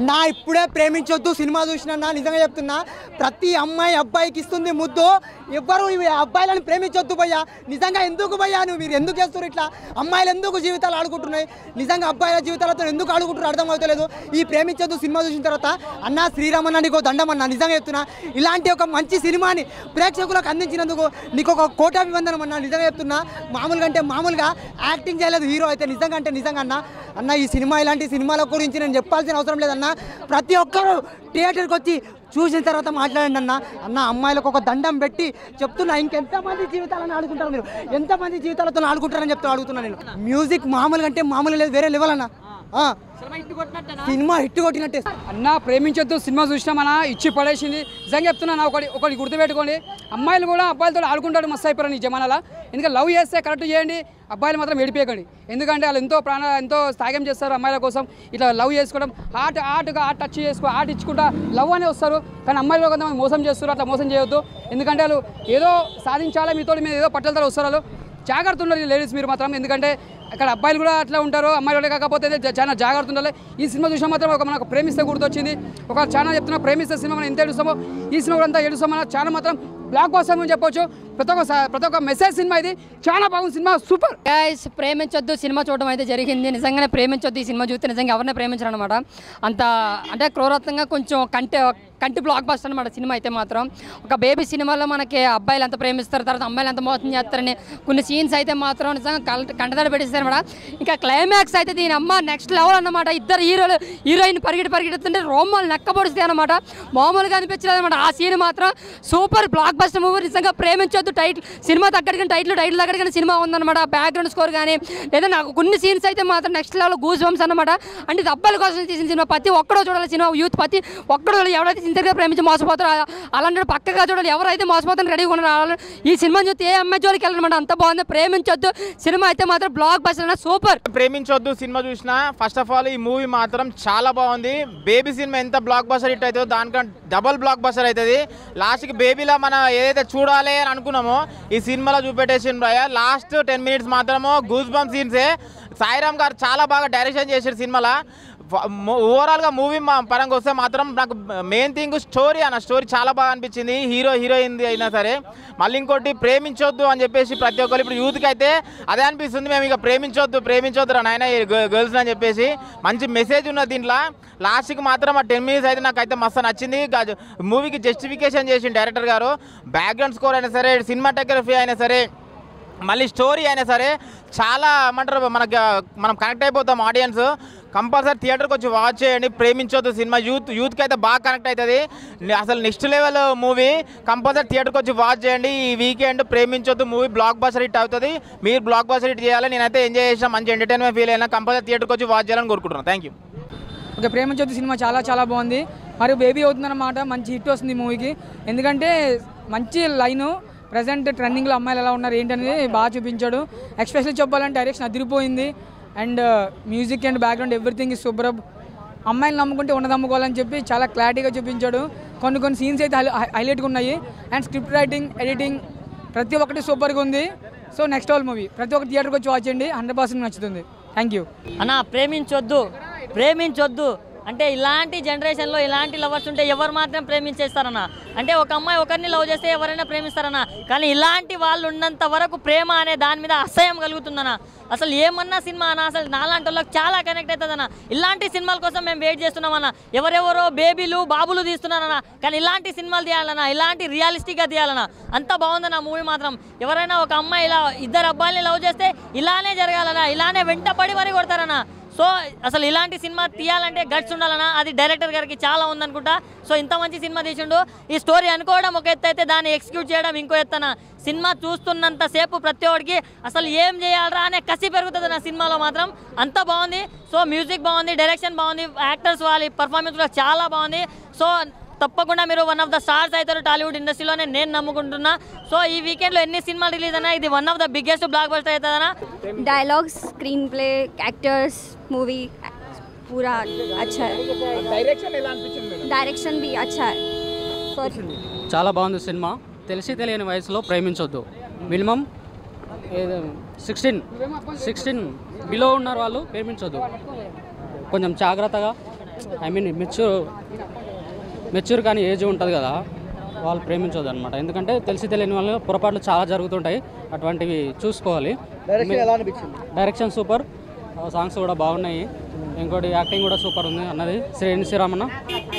నా ఇప్పుడే ప్రేమించొద్దు సినిమా చూసినా నిజంగా చెప్తున్నా, ప్రతి అమ్మాయి అబ్బాయికి ఇస్తుంది ముద్దు. ఎవ్వరు అబ్బాయిలను ప్రేమించొద్దు భయ్యా. నిజంగా ఎందుకు భయ్యా మీరు ఎందుకు చేస్తారు ఇట్లా? అమ్మాయిలు ఎందుకు జీవితాలు ఆడుకుంటున్నాయి? నిజంగా అబ్బాయిల జీవితాలతో ఎందుకు ఆడుకుంటున్నారు అర్థం అవుతలేదు. ఈ ప్రేమించొద్దు సినిమా చూసిన తర్వాత అన్న శ్రీరామన్న నీకు దండం అన్న. నిజంగా చెప్తున్నా, ఇలాంటి ఒక మంచి సినిమాని ప్రేక్షకులకు అందించినందుకు నీకు ఒక కోటాభివందనం అన్న. నిజంగా చెప్తున్నా, మామూలుగా అంటే మామూలుగా యాక్టింగ్ చేయలేదు హీరో అయితే. నిజంగా అంటే నిజంగా అన్న ఈ సినిమా ఇలాంటి సినిమాల గురించి నేను చెప్పాల్సిన అవసరం లేదన్న. ప్రతి ఒక్కరూ థియేటర్కి వచ్చి చూసిన తర్వాత మాట్లాడండి అన్న. అమ్మాయిలకు ఒక దండం పెట్టి చెప్తున్నా, ఇంకెంతమంది జీవితాలను ఆడుకుంటారు మీరు, ఎంతమంది జీవితాలతో ఆడుకుంటారని చెప్తూ అడుగుతున్నా నేను. మ్యూజిక్ మామూలుగా అంటే మామూలు లేదు, వేరే లెవెల్ అన్న. సినిమా హిట్ కొట్టినట్టే అన్న. ప్రేమించొద్దు సినిమా చూసినా మన ఇచ్చి పడేసింది. నిజంగా చెప్తున్నా, ఒకటి గుర్తుపెట్టుకోండి, అమ్మాయిలు కూడా అబ్బాయిలతో ఆడుకుంటాడు మస్తు అయిపోయారు ఈ జమానాల. ఎందుకంటే లవ్ చేస్తే కరెక్ట్ చేయండి, అబ్బాయిలు మాత్రం ఏడిపోయకండి. ఎందుకంటే వాళ్ళు ఎంతో త్యాగం చేస్తారు అమ్మాయిల కోసం. ఇట్లా లవ్ చేసుకోవడం, ఆర్ట్ టచ్ చేసుకో, ఆర్ట్ ఇచ్చుకుంటా లవ్ అనే వస్తారు. కానీ అమ్మాయిలు కొంతమంది మోసం చేస్తారు, అట్లా మోసం చేయొద్దు. ఎందుకంటే వాళ్ళు ఏదో సాధించాలి మీతో, మీరు ఏదో పట్టలతో వస్తారు. వాళ్ళు జాగ్రత్త ఉండాలి లేడీస్ మీరు మాత్రం. ఎందుకంటే అక్కడ అబ్బాయిలు కూడా అట్లా ఉంటారు, అమ్మాయిలు కాకపోతే చాలా జాగ్రత్త ఉండాలి. ఈ సినిమా చూసినా మాత్రం మనకు ప్రేమిస్తే గుర్తొచ్చింది. ఒక చాలా చెప్తున్నా, ప్రేమిస్తే సినిమా మనం ఎంత ఏడుస్తామో ఈ సినిమా కూడా అంతా ఏడుస్తాం. చాలా మాత్రం బ్లాక్ బస్టర్ అని చెప్పొచ్చు. ప్రతి ఒక్క మెసేజ్ సినిమా ఇది, చాలా బాగుంది సినిమా, సూపర్. గైస్ ప్రేమించొద్దు సినిమా చూడడం అయితే జరిగింది. నిజంగానే ప్రేమించొద్దు ఈ సినిమా చూస్తే నిజంగా ఎవరినే ప్రేమించరు అనమాట. అంత అంటే క్రూరత్వంగా కొంచెం కంటి బ్లాక్ బస్టర్ అనమాట సినిమా అయితే మాత్రం. ఒక బేబీ సినిమాలో మనకి అబ్బాయిలు ఎంత ప్రేమిస్తారు, తర్వాత అమ్మాయిలు ఎంత మోసం చేస్తారని కొన్ని సీన్స్ అయితే మాత్రం నిజంగా కంటదడి పెట్టిస్తారు అనమాట. ఇంకా క్లైమాక్స్ అయితే దీని అమ్మ నెక్స్ట్ లెవెల్ అన్నమాట. ఇద్దరు హీరోయిన్ పరిగెడుతుంటే రోమాలు నెక్కబొడిస్తాయి అనమాట. మామూలుగా అనిపించలేదు అనమాట. ఆ సీన్ మాత్రం సూపర్ బ్లాక్ బస్టర్ మూవీ. నిజంగా ప్రేమించొద్దు టైటిల్ సినిమా తగ్గట్టుగా టైటిల్ తగ్గట్టుగా సినిమా ఉందన్నమాట. బ్యాక్గ్రౌండ్ స్కోర్ కానీ లేదా నాకు కొన్ని సీన్స్ అయితే మాత్రం నెక్స్ట్ లెవెల్ గూస్ బంప్స్ అనమాట. అంటే ఇది అబ్బాయిల కోసం తీసిన సినిమా, ప్రతి ఒక్కడో చూడాలి సినిమా. యూత్ ప్రతి ఒక్కడో ఎవరైతే సిన్సియర్గా ప్రేమించి మోసపోతారో అలాంటి పక్కగా చూడాలి. ఎవరైతే మోసపోతారో రెడీగా ఉన్నారు ఈ సినిమా చూస్తే ఏ అమ్మాయి జోలికి వెళ్ళనమాట. అంత బాగుంది. ప్రేమించొద్దు సినిమా అయితే మాత్రం బ్లాక్ బస్టర్ సూపర్. ప్రేమించొద్దు సినిమా చూసినా ఫస్ట్ ఆఫ్ ఆల్ ఈ మూవీ మాత్రం చాలా బాగుంది. బేబీ సినిమా ఎంత బ్లాక్ బస్టర్ హిట్ అవుతుందో దానికంటే డబల్ బ్లాక్ బస్టర్ అవుతుంది. లాస్ట్కి బేబీలా మనం ఏదైతే చూడాలి అని అనుకున్నామో ఈ సినిమాలో చూపెట్టేసిన లాస్ట్ 10 minutes మాత్రము గూస్ బంప్ సీన్సే. సాయిరామ్ గారు చాలా బాగా డైరెక్షన్ చేశారు సినిమాలో. ఓవరాల్గా మూవీ పరంగా వస్తే మాత్రం నాకు మెయిన్ థింగ్ స్టోరీ స్టోరీ చాలా బాగా అనిపించింది. హీరోయిన్ అయినా సరే. మళ్ళీ ఇంకోటి ప్రేమించొద్దు అని చెప్పేసి ప్రతి ఒక్కరు ఇప్పుడు యూత్కి అయితే అదే అనిపిస్తుంది. మేము ఇక ప్రేమించొద్దు నాయన గర్ల్స్ అని చెప్పేసి మంచి మెసేజ్ ఉన్నది దీంట్లో. లాస్ట్కి మాత్రం ఆ 10 minutes అయితే నాకైతే మస్తు నచ్చింది. మూవీకి జస్టిఫికేషన్ చేసిన డైరెక్టర్ గారు. బ్యాక్గ్రౌండ్ స్కోర్ అయినా సరే, సినిమాటోగ్రఫీ అయినా సరే, మళ్ళీ స్టోరీ అయినా సరే చాలా ఏమంటారు మనం కనెక్ట్ అయిపోతాం. ఆడియన్స్ కంపల్సరీ థియేటర్కి వచ్చి వాచ్ చేయండి. ప్రేమించొద్దు సినిమా యూత్కి అయితే బాగా కనెక్ట్ అవుతుంది. అసలు నెక్స్ట్ లెవెల్ మూవీ. కంపల్సరీ థియేటర్కి వచ్చి వాచ్ చేయండి. ఈ వీకెండ్ ప్రేమించొద్దు మూవీ బ్లాక్ బస్టర్ హిట్ అవుతుంది. మీరు బ్లాక్ బస్టర్ హిట్ చేయాలి. నేనైతే ఎంజాయ్ చేసిన, మంచి ఎంటర్టైన్మెంట్ ఫీల్ అయినా. కంపల్సరీ థియేటర్కి వచ్చి వాచ్ చేయాలని కోరుకుంటున్నాను. Thank you. ఓకే, ప్రేమించొద్దు సినిమా చాలా బాగుంది. మరియు బేబీ అవుతుందన్నమాట. మంచి హిట్ వస్తుంది మూవీకి. ఎందుకంటే మంచి లైను, ప్రజెంట్ ట్రెండింగ్లో అమ్మాయిలు ఎలా ఉన్నారు ఏంటనేది బాగా చూపించాడు. ఎస్పెషల్లీ చెప్పాలంటే డైరెక్షన్ అదిరిపోయింది. And music and background everything ఈ సూపర్. అమ్మాయిలు నమ్ముకుంటే ఉన్నది అమ్ముకోవాలని చెప్పి చాలా క్లారిటీగా చూపించాడు. కొన్ని సీన్స్ అయితే హైలైట్గా ఉన్నాయి. అండ్ స్క్రిప్ట్ రైటింగ్, ఎడిటింగ్ ప్రతి ఒక్కటి సూపర్గా ఉంది. So next level movie. ప్రతి ఒక్క థియేటర్కి వచ్చి వాచ్ చేయండి. 100% నచ్చుతుంది. థ్యాంక్ యూ అన్న. ప్రేమించొద్దు అంటే ఇలాంటి జనరేషన్లో ఇలాంటి లవర్స్ ఉంటే ఎవరు మాత్రం ప్రేమించేస్తారన్న. అంటే ఒక అమ్మాయి ఒకరిని లవ్ చేస్తే ఎవరైనా ప్రేమిస్తారన్న. కానీ ఇలాంటి వాళ్ళు ఉన్నంత వరకు ప్రేమ అనే దాని మీద అసహ్యం కలుగుతుందన్న. అసలు ఏమన్నా సినిమా అన్న, అసలు నాలాంటి వాళ్ళకి చాలా కనెక్ట్ అవుతుందన్న. ఇలాంటి సినిమాల కోసం మేము వెయిట్ చేస్తున్నామన్న. ఎవరెవరో బేబీలు బాబులు తీస్తున్నారన్న. కానీ ఇలాంటి సినిమాలు తీయాలన్నా, ఇలాంటి రియలిస్టిక్గా తీయాలన్నా. అంత బాగుందన్న మూవీ మాత్రం. ఎవరైనా ఒక అమ్మాయి ఇలా ఇద్దరు అబ్బాయిని లవ్ చేస్తే ఇలానే జరగాలన్నా, ఇలానే వెంటపడి మరీ కొడతారన్న. సో అసలు ఇలాంటి సినిమా తీయాలంటే గట్స్ ఉండాలన్నా. అది డైరెక్టర్ గారికి చాలా ఉందనుకుంటా. సో ఇంత మంచి సినిమా తీసిండు. ఈ స్టోరీ అనుకోవడం ఒక ఎత్తు అయితే దాన్ని ఎగ్జిక్యూట్ చేయడం ఇంకో ఎత్తన. సినిమా చూస్తున్నంతసేపు ప్రతి ఒక్కడికి అసలు ఏం చేయాలరా అనే కసి పెరుగుతుంది నా సినిమాలో మాత్రం. అంత బాగుంది. సో మ్యూజిక్ బాగుంది, డైరెక్షన్ బాగుంది, యాక్టర్స్ వాళ్ళ పర్ఫార్మెన్స్ కూడా చాలా బాగుంది. సో తప్పకుండా మీరు వన్ ఆఫ్ ద స్టార్స్ అవుతారు టాలీవుడ్ ఇండస్ట్రీలోనే నేను నమ్ముకుంటున్నా. సో ఈ వీకెండ్లో ఎన్ని సినిమాలు రిలీజ్ అయినా ఇది one of the biggest blockbuster అవుతుందన్నా. Dialogues, screenplay, actors, movie पूरा अच्छा है. डायरेक्शन भी अच्छा है. చాలా బాగుంది సినిమా. తెలియని వయసులో ప్రేమించొద్దు. మినిమం 16 బిలో ఉన్నారు వాళ్ళు ప్రేమించొద్దు. కొంచెం జాగ్రత్తగా మెచ్యూర్ కానీ ఏజ్ ఉంటుంది కదా, వాళ్ళు ప్రేమించొద్దు అనమాట. ఎందుకంటే తెలిసి తెలియని వాళ్ళు పొరపాట్లు చాలా జరుగుతుంటాయి, అటువంటివి చూసుకోవాలి. డైరెక్షన్ సూపర్, సాంగ్స్ కూడా బాగున్నాయి, ఇంకోటి యాక్టింగ్ కూడా సూపర్ ఉంది అన్నది శ్రీరామన్న.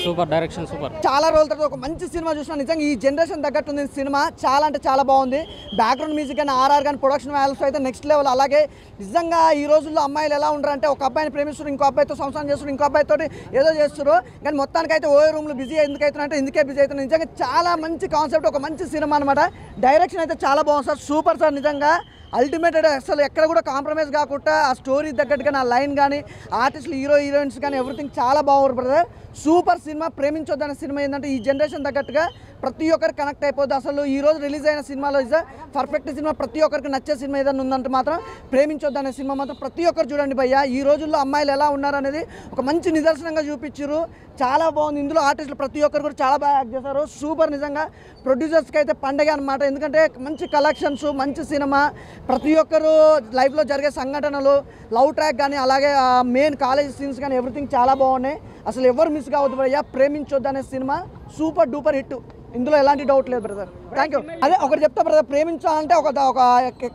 Super direction super. చాలా రోజుల తర్వాత ఒక మంచి సినిమా చూసిన, నిజంగా ఈ జనరేషన్ తగ్గట్టు ఉంది సినిమా. చాలా అంటే చాలా బాగుంది. బ్యాక్గ్రౌండ్ మ్యూజిక్ కానీ ఆర్ఆర్ కానీ ప్రొడక్షన్ వాల్యూస్ అయితే నెక్స్ట్ లెవెల్. అలాగే నిజంగా ఈ రోజుల్లో అమ్మాయిలు ఎలా ఉంటారంటే ఒక అబ్బాయిని ప్రేమిస్తారు, ఇంకో అబ్బాయితో సంసారం చేస్తారు, ఇంకో అబ్బాయితో ఏదో చేస్తారు, కానీ మొత్తానికైతే ఓ రూమ్లో బిజీ ఎందుకు అవుతున్నారంటే ఇందుకే బిజీ అవుతున్నారు. నిజంగా చాలా మంచి కాన్సెప్ట్, ఒక మంచి సినిమా అనమాట. డైరెక్షన్ అయితే చాలా బాగుంది సార్, సూపర్ సార్. నిజంగా అల్టిమేటెడ్, అసలు ఎక్కడ కూడా కాంప్రమైజ్ కాకుండా ఆ స్టోరీ తగ్గట్టుగా నా లైన్ కానీ ఆర్టిస్టులు హీరోయిన్స్ కానీ ఎవ్రీథింగ్ చాలా బాగుంది బ్రదర్. సూపర్ సినిమా. ప్రేమించొద్దనే సినిమా ఏంటంటే ఈ జనరేషన్ తగ్గట్టుగా ప్రతి ఒక్కరికి కనెక్ట్ అయిపోద్ది. అసలు ఈ రోజు రిలీజ్ అయిన సినిమాలో ఇస్ పర్ఫెక్ట్ సినిమా. ప్రతి ఒక్కరికి నచ్చే సినిమా ఏదైనా ఉందంటే మాత్రం ప్రేమించొద్దనే సినిమా మాత్రం ప్రతి ఒక్కరు చూడండి భయ్య. ఈ రోజుల్లో అమ్మాయిలు ఎలా ఉన్నారనేది ఒక మంచి నిదర్శనంగా చూపించారు. చాలా బాగుంది. ఇందులో ఆర్టిస్టులు ప్రతి ఒక్కరు కూడా చాలా బాగా యాక్ట్ చేశారు. సూపర్. నిజంగా ప్రొడ్యూసర్స్కి అయితే పండగ అనమాట. ఎందుకంటే మంచి కలెక్షన్స్, మంచి సినిమా, ప్రతి ఒక్కరు లైఫ్లో జరిగే సంఘటనలు, లవ్ ట్రాక్ కానీ అలాగే మెయిన్ కాలేజ్ సీన్స్ కానీ ఎవ్రీథింగ్ చాలా బాగున్నాయి. అసలు ఎవరు మిస్ కావద్దు భయ్య. ప్రేమించొద్దు అనే సినిమా సూపర్ డూపర్ హిట్, ఇందులో ఎలాంటి డౌట్ లేదు బ్రదర్. Thank you. అదే ఒకటి చెప్తా బ్రదర్, ప్రేమించాలంటే ఒక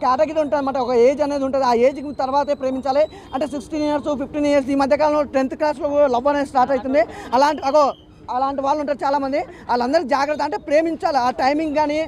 కేటగిరీ ఉంటుంది అనమాట, ఒక ఏజ్ అనేది ఉంటుంది. ఆ ఏజ్ తర్వాతే ప్రేమించాలి. అంటే 16 years 15 years ఈ మధ్యకాలంలో 10th క్లాస్లో లవ్ అనేది స్టార్ట్ అవుతుంది. అలాంటి వాళ్ళు ఉంటారు చాలామంది. వాళ్ళందరూ జాగ్రత్త, అంటే ప్రేమించాలి. ఆ టైమింగ్ కానీ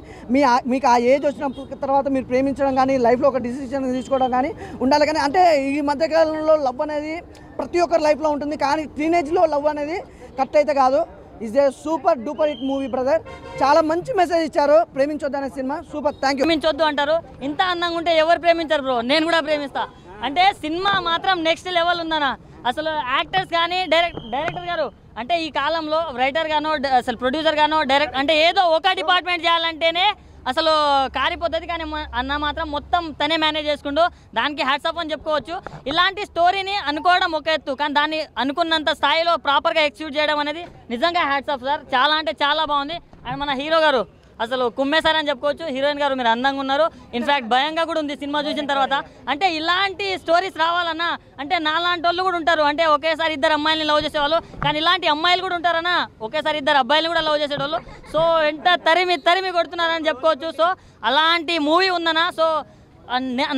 మీకు ఆ ఏజ్ వచ్చిన తర్వాత మీరు ప్రేమించడం కానీ లైఫ్లో ఒక డిసిషన్ తీసుకోవడం కానీ ఉండాలి. కానీ అంటే ఈ మధ్యకాలంలో లవ్ అనేది ప్రతి ఒక్కరి లైఫ్లో ఉంటుంది, కానీ టీనేజ్లో లవ్ అనేది కట్ అయితే కాదు. Is a super duper hit movie brother. చాలా మంచి మెసేజ్ ఇచ్చారు. ప్రేమించొద్దు అనే సినిమా సూపర్. Thank you. ప్రేమించొద్దు అంటారు, ఇంత అందంగా ఉంటే ఎవరు ప్రేమించారు బ్రో? నేను కూడా ప్రేమిస్తా. అంటే సినిమా మాత్రం నెక్స్ట్ లెవెల్ ఉందన్న. అసలు యాక్టర్స్ కానీ డైరెక్టర్ గారు అంటే ఈ కాలంలో రైటర్ గానో అసలు ప్రొడ్యూసర్ గానో అంటే ఏదో ఒక డిపార్ట్మెంట్ చేయాలంటేనే అసలు కారిపోతుంది, కానీ అన్న మాత్రం మొత్తం తనే మేనేజ్ చేసుకుంటూ దానికి హ్యాట్స్ ఆఫ్ అని చెప్పుకోవచ్చు. ఇలాంటి స్టోరీని అనుకోవడం ఒక ఎత్తు, కానీ దాన్ని అనుకున్నంత స్థాయిలో ప్రాపర్గా ఎగ్జిక్యూట్ చేయడం అనేది నిజంగా హ్యాట్స్ ఆఫ్ సార్. చాలా అంటే చాలా బాగుంది. అండ్ మన హీరో గారు అసలు కుమ్మేశారని చెప్పుకోవచ్చు. హీరోయిన్ గారు మీరు అందంగా ఉన్నారు. ఇన్ఫ్యాక్ట్ భయంగా కూడా ఉంది సినిమా చూసిన తర్వాత. అంటే ఇలాంటి స్టోరీస్ రావాలన్నా అంటే నాలాంటి వాళ్ళు కూడా ఉంటారు, అంటే ఒకేసారి ఇద్దరు అమ్మాయిలని లవ్ చేసేవాళ్ళు, కానీ ఇలాంటి అమ్మాయిలు కూడా ఉంటారన్నా ఒకేసారి ఇద్దరు అబ్బాయిలు కూడా లవ్ చేసేవాళ్ళు. సో ఎంత తరిమి కొడుతున్నారని చెప్పుకోవచ్చు. సో అలాంటి మూవీ ఉందన్నా. సో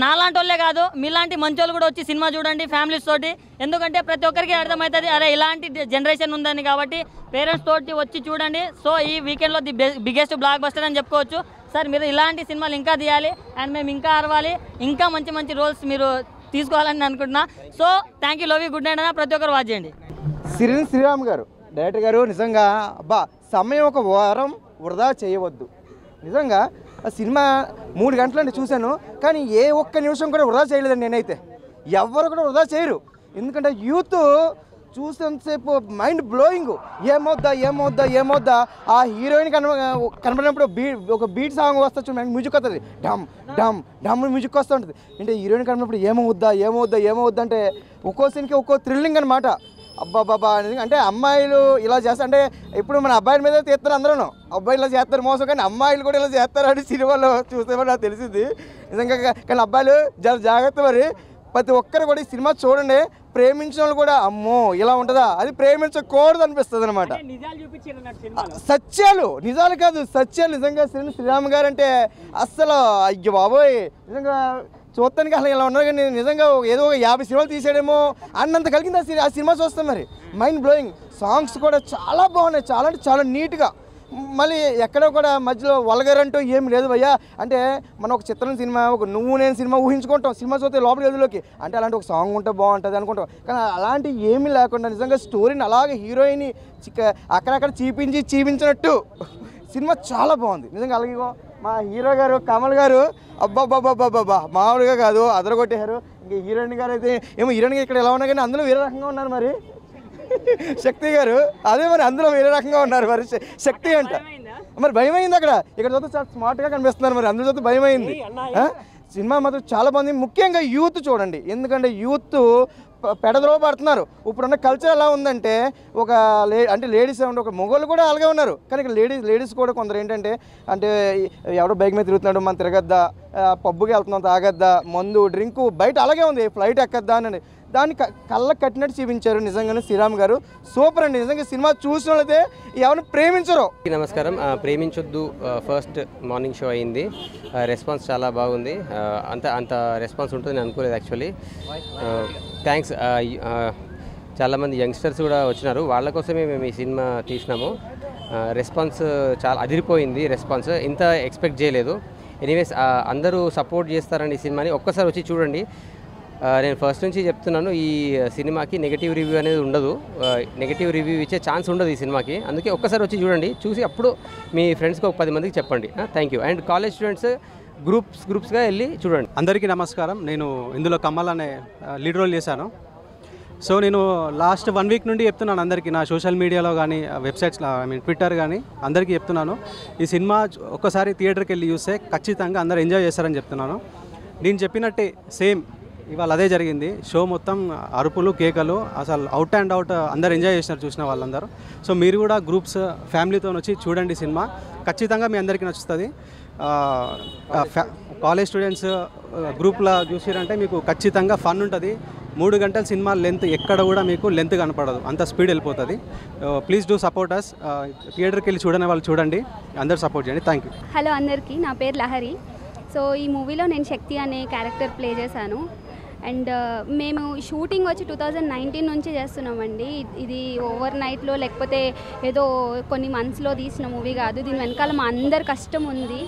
నాలాంటి వాళ్ళే కాదు, మీలాంటి మంచి వాళ్ళు కూడా వచ్చి సినిమా చూడండి ఫ్యామిలీస్ తోటి. ఎందుకంటే ప్రతి ఒక్కరికి అర్థమవుతుంది అరే ఇలాంటి జనరేషన్ ఉందని, కాబట్టి పేరెంట్స్ తోటి వచ్చి చూడండి. సో ఈ వీకెండ్లో ది బిగ్గెస్ట్ బ్లాక్ బస్టర్ అని చెప్పుకోవచ్చు. సార్ మీరు ఇలాంటి సినిమాలు ఇంకా తీయాలి, అండ్ మేము ఇంకా అరవాలి, ఇంకా మంచి మంచి రోల్స్ మీరు తీసుకోవాలని అనుకుంటున్నా. So thank you, love you, good night అన్న. ప్రతి ఒక్కరు వాచ్ చేయండి. శ్రీరామ్ గారు డైరెక్టర్ గారు నిజంగా సమయం ఒక వారం వృధా చేయవద్దు. నిజంగా ఆ సినిమా 3 గంటలంటే చూశాను, కానీ ఏ ఒక్క నిమిషం కూడా వృధా చేయలేదండి. నేనైతే ఎవరు కూడా వృధా చేయరు. ఎందుకంటే యూత్ చూసేంతసేపు మైండ్ బ్లోయింగ్, ఏమవుద్దా ఆ హీరోయిన్ కనబడినప్పుడు ఒక బీట్ సాంగ్ వస్తా చూడండి, మ్యూజిక్ వస్తుంది, డమ్ మ్యూజిక్ వస్తూ ఉంటుంది. అంటే హీరోయిన్ కనబడినప్పుడు ఏమవుద్దా అంటే ఒక్కో సీన్కి ఒక్కో థ్రిల్లింగ్ అనమాట. అబ్బాబాబా అనేది అంటే అమ్మాయిలు ఇలా చేస్తారు. అంటే ఇప్పుడు మన అబ్బాయిల మీద తీస్తారు, అందరూ అబ్బాయిలు ఇలా చేస్తారు మోసం, కానీ అమ్మాయిలు కూడా ఇలా చేస్తారు అని సినిమాలో చూస్తే నాకు తెలిసింది నిజంగా. కానీ అబ్బాయిలు జాగ్రత్త. మరి ప్రతి ఒక్కరు కూడా ఈ సినిమా చూడండి. ప్రేమించిన వాళ్ళు కూడా అమ్మో ఇలా ఉంటుందా, అది ప్రేమించకూడదు అనిపిస్తుంది అనమాట. సత్యాలు, నిజాలు కాదు సత్యాలు. నిజంగా శ్రీరామ్ గారు అంటే అస్సలు అయ్యో బాబోయ్, నిజంగా చూడటానికి అసలు ఇలా ఉన్నారు, కానీ నిజంగా ఏదో 50 సినిమాలు తీసాడేమో అన్నంత కలిగింది ఆ సినిమా చూస్తాం. మరి మైండ్ బ్లోయింగ్. సాంగ్స్ కూడా చాలా బాగున్నాయి, చాలా అంటే చాలా నీట్గా. మళ్ళీ ఎక్కడో కూడా మధ్యలో వల్గర్ అంటూ ఏం లేదు భయ్యా. అంటే మనం ఒక చిత్రం సినిమా, ఒక నువ్వు నేను సినిమా ఊహించుకుంటాం, సినిమా చూస్తే లోపల గదిలోకి అంటే అలాంటి ఒక సాంగ్ ఉంటే బాగుంటుంది అనుకుంటాం, కానీ అలాంటి ఏమీ లేకుండా నిజంగా స్టోరీని అలాగే హీరోయిన్ అక్కడక్కడ చీపించినట్టు సినిమా చాలా బాగుంది నిజంగా. అలాగే మా హీరో గారు కమల్ గారు అబ్బాబ్బాబ్బాబ్బా మామూలుగా కాదు, అదరగొట్టేశారు. ఇంకా హీరోయిన్ గారు అయితే ఏమో హీరోయిన్ ఇక్కడ ఎలా ఉన్నా కానీ అందులో వేరే రకంగా ఉన్నారు. మరి శక్తి గారు అదే మరి అందులో వేరే రకంగా ఉన్నారు. మరి శక్తి అంట మరి భయం అయింది అక్కడ, ఇక్కడ చూస్తే చాలా స్మార్ట్గా కనిపిస్తున్నారు. మరి అందులో చూస్తే భయం అయింది. సినిమా మాత్రం చాలా బాగుంది. ముఖ్యంగా యూత్ చూడండి, ఎందుకంటే యూత్ పెడద్రోవ పడుతున్నారు. ఇప్పుడున్న కల్చర్ ఎలా ఉందంటే ఒక అంటే లేడీస్ ఏమంటే ఒక మొగోళ్ళు కూడా అలాగే ఉన్నారు, కానీ ఇక్కడ లేడీస్ కూడా కొందరు ఏంటంటే అంటే ఎవడో బైక్ మీద తిరుగుతున్నాడు, మనం తిరగద్దా, పబ్బుకి వెళ్తున్నాం తాగద్దా, మందు డ్రింకు బయట అలాగే ఉంది, ఫ్లైట్ ఎక్కద్దా అని దాన్ని కళ్ళకు కట్టినట్టు చూపించారు నిజంగానే శ్రీరామ్ గారు. సూపర్ అండి. నిజంగా సినిమా చూసిన వాళ్ళైతే ఎవరిని ప్రేమించరు. నమస్కారం. ప్రేమించొద్దు ఫస్ట్ మార్నింగ్ షో అయింది. రెస్పాన్స్ చాలా బాగుంది. అంత రెస్పాన్స్ ఉంటుంది నేను అనుకోలేదు యాక్చువల్లీ. థ్యాంక్స్. చాలామంది యంగ్స్టర్స్ కూడా వచ్చినారు, వాళ్ళ కోసమే మేము ఈ సినిమా తీసినాము. రెస్పాన్స్ చాలా అదిరిపోయింది. రెస్పాన్స్ ఇంత ఎక్స్పెక్ట్ చేయలేదు. ఎనీవేస్ అందరూ సపోర్ట్ చేస్తారండి ఈ సినిమాని. ఒక్కసారి వచ్చి చూడండి. నేను ఫస్ట్ నుంచి చెప్తున్నాను, ఈ సినిమాకి నెగిటివ్ రివ్యూ అనేది ఉండదు. నెగిటివ్ రివ్యూ ఇచ్చే ఛాన్స్ ఉండదు ఈ సినిమాకి. అందుకే ఒక్కసారి వచ్చి చూడండి. చూసి అప్పుడు మీ ఫ్రెండ్స్కి ఒక 10 మందికి చెప్పండి. Thank you. And college students గ్రూప్స్గా వెళ్ళి చూడండి. అందరికీ నమస్కారం. నేను ఇందులో కమల్ అనే లీడ్ రోల్ చేశాను. సో నేను లాస్ట్ 1 వీక్ నుండి చెప్తున్నాను అందరికీ, నా సోషల్ మీడియాలో కానీ వెబ్సైట్స్లో ట్విట్టర్ కానీ అందరికీ చెప్తున్నాను, ఈ సినిమా ఒక్కసారి థియేటర్కి వెళ్ళి చూస్తే ఖచ్చితంగా అందరూ ఎంజాయ్ చేస్తారని చెప్తున్నాను. నేను చెప్పినట్టే సేమ్ ఇవాళ అదే జరిగింది. షో మొత్తం అరుపులు కేకలు, అసలు అవుట్ అండ్ అవుట్ అందరు ఎంజాయ్ చేసినారు చూసిన వాళ్ళందరూ. సో మీరు కూడా గ్రూప్స్ ఫ్యామిలీతో వచ్చి చూడండి సినిమా, ఖచ్చితంగా మీ అందరికీ నచ్చుతుంది. కాలేజ్ స్టూడెంట్స్ గ్రూప్లో చూసిరంటే మీకు ఖచ్చితంగా ఫన్ ఉంటుంది. 3 గంటల సినిమా లెంత్ ఎక్కడ కూడా మీకు లెంత్ కనపడదు, అంత స్పీడ్ వెళ్ళిపోతుంది. Please do support us. థియేటర్కి వెళ్ళి చూడని వాళ్ళు చూడండి, అందరూ సపోర్ట్ చేయండి. Thank you. హలో అందరికీ, నా పేరు లహరి. సో ఈ మూవీలో నేను శక్తి అనే క్యారెక్టర్ ప్లే చేశాను. అండ్ మేము షూటింగ్ వచ్చి 2019 నుంచి చేస్తున్నామండి. ఇది ఓవర్ నైట్లో లేకపోతే ఏదో కొన్ని మంత్స్లో తీసిన మూవీ కాదు. దీని వెనకాల మా అందరి కష్టం ఉంది.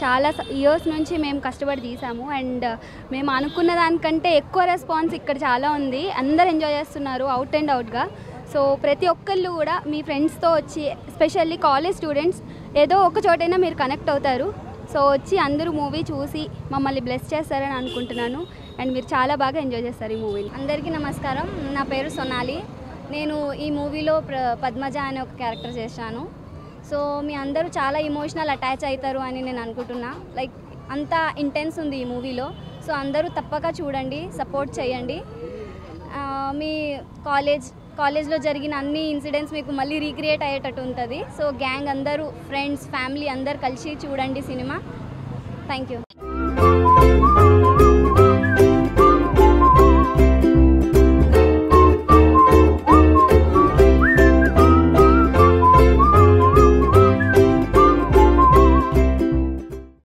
చాలా ఇయర్స్ నుంచి మేము కష్టపడి తీసాము. అండ్ మేము అనుకున్న దానికంటే ఎక్కువ రెస్పాన్స్ ఇక్కడ చాలా ఉంది. అందరు ఎంజాయ్ చేస్తున్నారు అవుట్ అండ్ అవుట్గా. సో ప్రతి ఒక్కళ్ళు కూడా మీ ఫ్రెండ్స్తో వచ్చి, ఎస్పెషల్లీ కాలేజ్ స్టూడెంట్స్, ఏదో ఒక చోటైనా మీరు కనెక్ట్ అవుతారు. సో వచ్చి అందరూ మూవీ చూసి మమ్మల్ని బ్లెస్ చేస్తారని అనుకుంటున్నాను. అండ్ మీరు చాలా బాగా ఎంజాయ్ చేస్తారు ఈ మూవీని. అందరికీ నమస్కారం. నా పేరు సొనాలి. నేను ఈ మూవీలో పద్మజ అనే ఒక క్యారెక్టర్ చేశాను. సో మీ అందరూ చాలా ఎమోషనల్ అటాచ్ అవుతారు అని నేను అనుకుంటున్నా. లైక్ అంత ఇంటెన్స్ ఉంది ఈ మూవీలో. సో అందరూ తప్పక చూడండి, సపోర్ట్ చేయండి. మీ కాలేజ్లో జరిగిన అన్ని ఇన్సిడెంట్స్ మీకు మళ్ళీ రీక్రియేట్ అయ్యేటట్టు ఉంటుంది. సో గ్యాంగ్ అందరూ, ఫ్రెండ్స్, ఫ్యామిలీ అందరు కలిసి చూడండి సినిమా. Thank you.